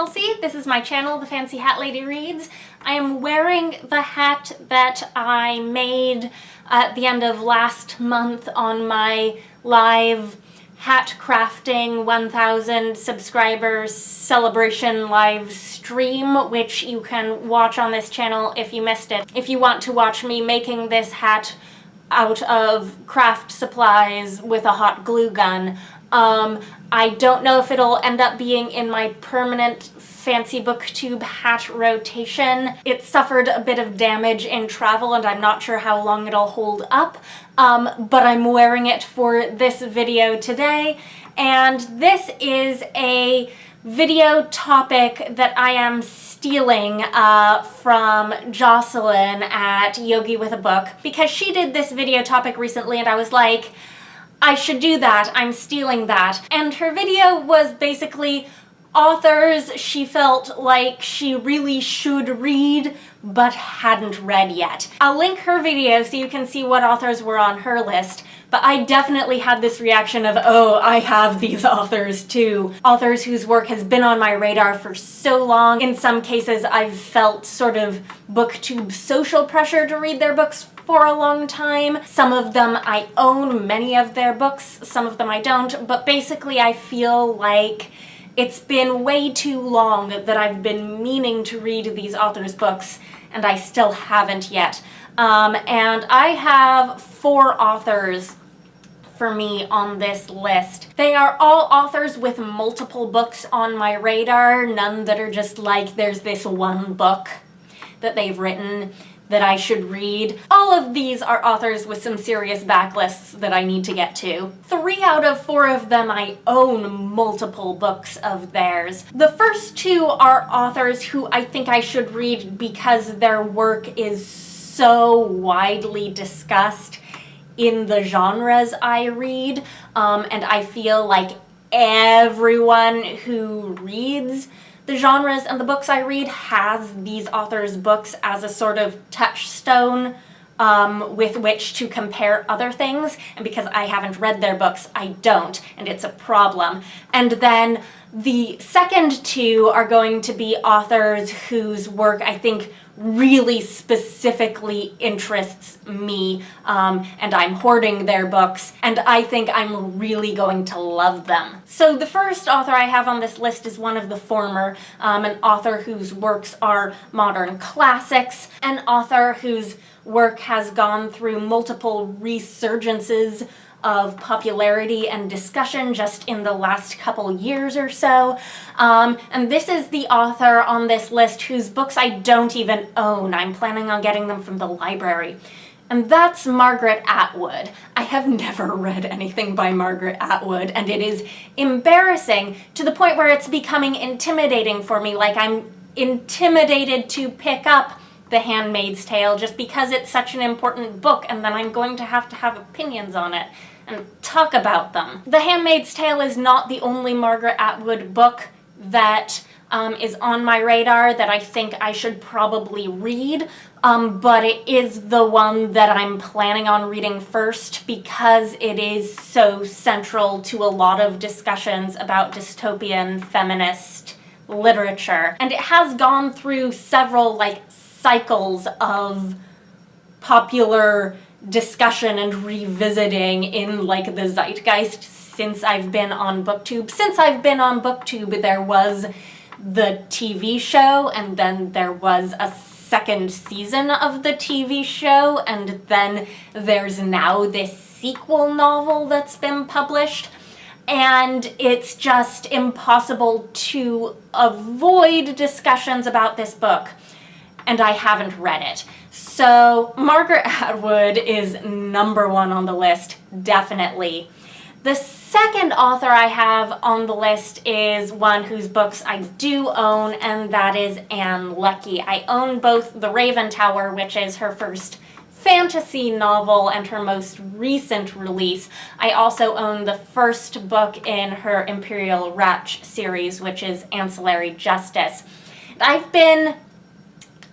Kelsey. This is my channel, The Fancy Hat Lady Reads. I am wearing the hat that I made at the end of last month on my live hat crafting 1,000 subscribers celebration live stream, which you can watch on this channel if you missed it. If you want to watch me making this hat out of craft supplies with a hot glue gun. I don't know if it'll end up being in my permanent fancy booktube hat rotation. It suffered a bit of damage in travel and I'm not sure how long it'll hold up, but I'm wearing it for this video today. And this is a video topic that I am stealing from Jocelyn at Yogi with a Book, because she did this video topic recently and I was like, I should do that, I'm stealing that. And her video was basically authors she felt like she really should read but hadn't read yet. I'll link her video so you can see what authors were on her list, but I definitely had this reaction of, oh, I have these authors too. Authors whose work has been on my radar for so long. In some cases, I've felt sort of booktube social pressure to read their books for a long time. Some of them I own many of their books, some of them I don't, but basically I feel like it's been way too long that I've been meaning to read these authors' books, and I still haven't yet. And I have 4 authors for me on this list. They are all authors with multiple books on my radar, none that are just like, there's this one book that they've written that I should read. All of these are authors with some serious backlists that I need to get to. 3 out of 4 of them I own multiple books of theirs. The first 2 are authors who I think I should read because their work is so widely discussed in the genres I read, and I feel like everyone who reads the genres and the books I read has these authors' books as a sort of touchstone with which to compare other things, and because I haven't read their books, I don't, and it's a problem. And then the second 2 are going to be authors whose work I think really specifically interests me, and I'm hoarding their books, and I think I'm really going to love them. So the first author I have on this list is one of the former, an author whose works are modern classics, an author whose work has gone through multiple resurgences of popularity and discussion just in the last couple years or so. And this is the author on this list whose books I don't even own. I'm planning on getting them from the library. And that's Margaret Atwood. I have never read anything by Margaret Atwood, and it is embarrassing to the point where it's becoming intimidating for me. Like, I'm intimidated to pick up The Handmaid's Tale just because it's such an important book, and then I'm going to have opinions on it and talk about them. The Handmaid's Tale is not the only Margaret Atwood book that is on my radar that I think I should probably read, but it is the one that I'm planning on reading first because it is so central to a lot of discussions about dystopian feminist literature. And it has gone through several, cycles of popular discussion and revisiting in the zeitgeist since I've been on BookTube. Since I've been on BookTube, there was the TV show, and then there was a second season of the TV show, and then there's now this sequel novel that's been published. And it's just impossible to avoid discussions about this book, and I haven't read it. So Margaret Atwood is number 1 on the list, definitely. The second author I have on the list is one whose books I do own, and that is Anne Leckie. I own both The Raven Tower, which is her first fantasy novel and her most recent release. I also own the first book in her Imperial Ratch series, which is Ancillary Justice. I've been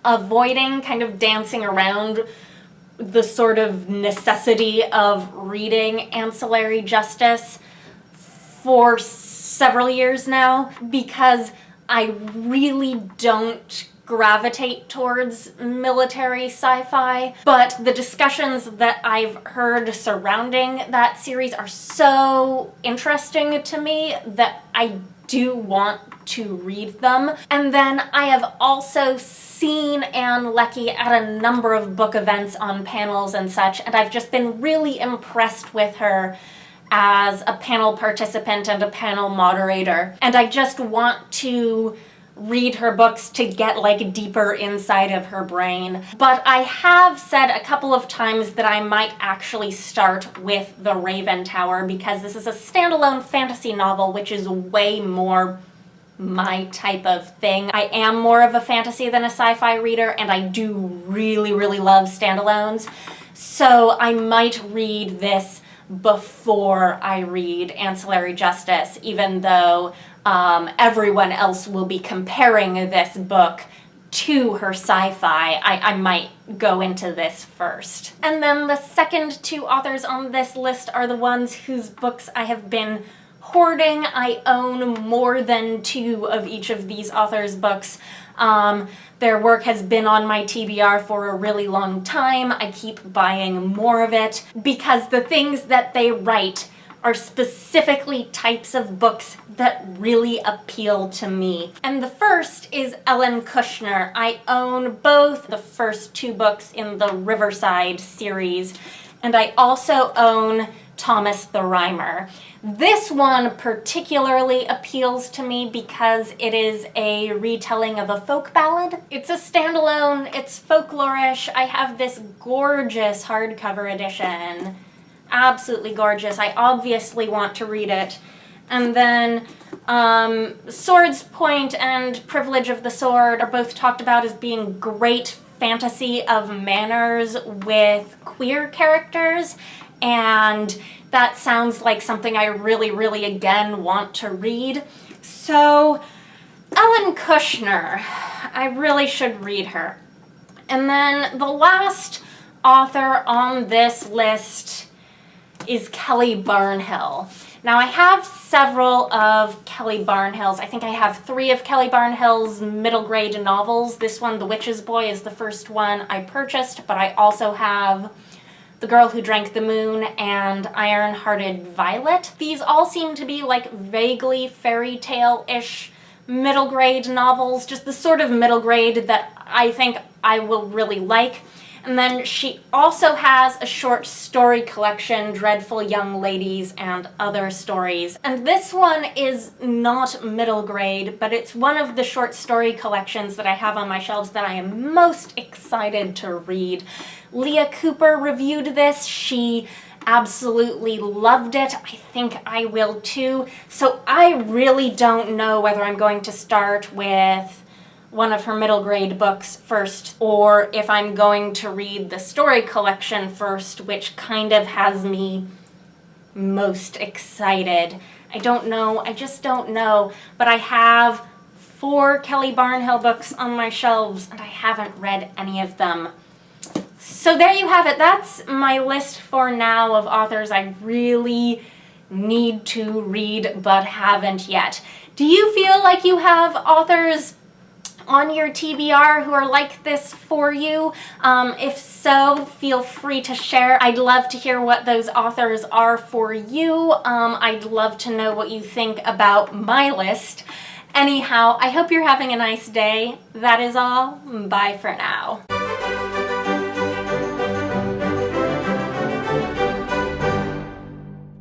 avoiding kind of dancing around the sort of necessity of reading Ancillary Justice for several years now because I really don't gravitate towards military sci-fi, but the discussions that I've heard surrounding that series are so interesting to me that I do want to read them. And then I have also seen Anne Leckie at a number of book events on panels and such, and I've just been really impressed with her as a panel participant and a panel moderator. And I just want to read her books to get like deeper inside of her brain. But I have said a couple of times that I might actually start with The Raven Tower because this is a standalone fantasy novel, which is way more my type of thing. I am more of a fantasy than a sci-fi reader, and I do really, really love standalones. So I might read this before I read Ancillary Justice, even though everyone else will be comparing this book to her sci-fi. I might go into this first. And then the second two authors on this list are the ones whose books I have been hoarding. I own more than 2 of each of these authors' books. Their work has been on my TBR for a really long time. I keep buying more of it because the things that they write are specifically types of books that really appeal to me. And the first is Ellen Kushner. I own both the first 2 books in the Riverside series, and I also own Thomas the Rhymer. This one particularly appeals to me because it is a retelling of a folk ballad. It's a standalone, it's folklorish. I have this gorgeous hardcover edition. Absolutely gorgeous. I obviously want to read it. And then Sword's Point and Privilege of the Sword are both talked about as being great fantasy of manners with queer characters, and that sounds like something I really, really, again, want to read. So, Ellen Kushner, I really should read her. And then the last author on this list is Kelly Barnhill. Now, I have several of Kelly Barnhill's. I think I have 3 of Kelly Barnhill's middle grade novels. This one, The Witch's Boy, is the first one I purchased, but I also have The Girl Who Drank the Moon and Iron-Hearted Violet. These all seem to be like vaguely fairy tale-ish middle grade novels, just the sort of middle grade that I think I will really like. And then she also has a short story collection, Dreadful Young Ladies and Other Stories. And this one is not middle grade, but it's one of the short story collections that I have on my shelves that I am most excited to read. Leah Cooper reviewed this. She absolutely loved it. I think I will too. So I really don't know whether I'm going to start with one of her middle grade books first, or if I'm going to read the story collection first, which kind of has me most excited. I don't know, I just don't know, but I have 4 Kelly Barnhill books on my shelves and I haven't read any of them. So there you have it. That's my list for now of authors I really need to read but haven't yet. Do you feel like you have authors on your TBR who are like this for you? If so, feel free to share. I'd love to hear what those authors are for you. I'd love to know what you think about my list. Anyhow, I hope you're having a nice day. That is all. Bye for now.